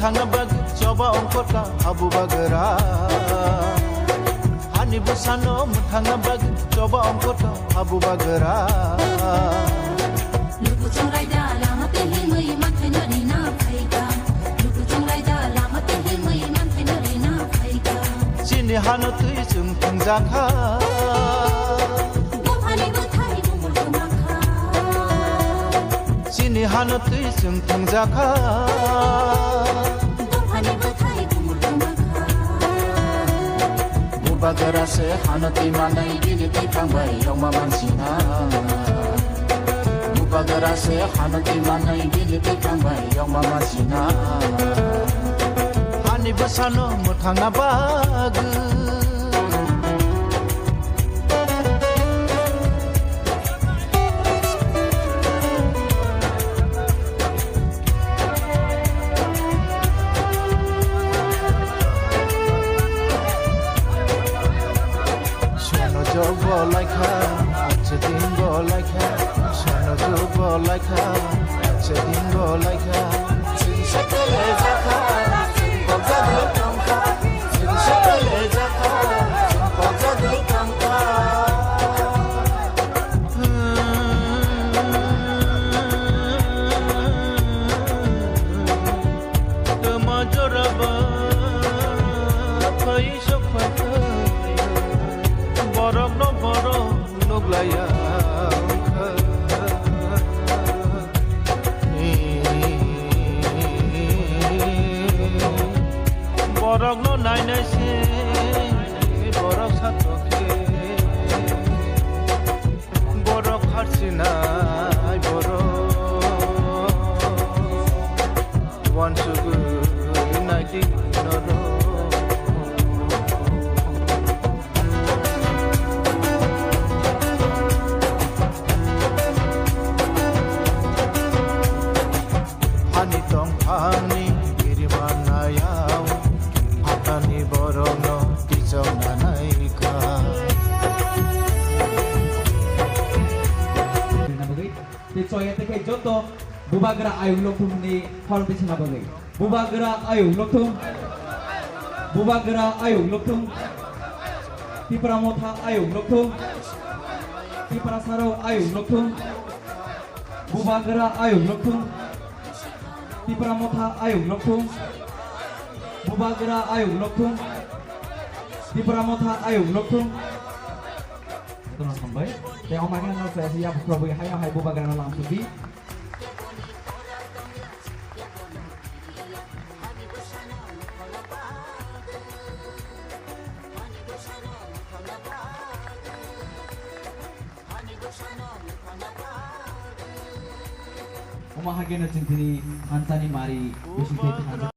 mutangna bag coba ongkota abu bagara hani busano mutangna bag coba ongkota abu bagara luku chongai da lama te himai manthe nari na phaika luku chongai da lama te himai manthe nari na phaika chini hano tui chung thungjaka bumhani buthai bumul kumakha chini hano tui chung thungjaka bumhani buthai bumul kumakha bagara se hano tui manai gini tui kangbai yongma mansina bagara se hano tui manai gini tui kangbai yongma mansina hani busano mutangna bag Jogo like her, Chedingo like her, Shano Jogo like her, Chedingo like her, Shakale Zaka, Bogado Kamka, Shakale Zaka, Bogado Kamka. The Majoraba, Paisha Pata. Borok no borok nuglaya borok no nai nai se borok satokhe borok harsina borok one sugar united noro Hani irimanayau hatani borono tijona naika Soalnya teh joto bubagra ayung loktum ni hal di sana bagai bubagra ayung loktum di pramotha ayung loktum di prasaro ayung loktum bubagra ayung loktum di pramotha ayung loktum bubagra ayung loktum di pramotha ayung loktum teman sampai yang omakin nol saya siap probo hai bubagra nol langsung di Omahagena cintini antani mari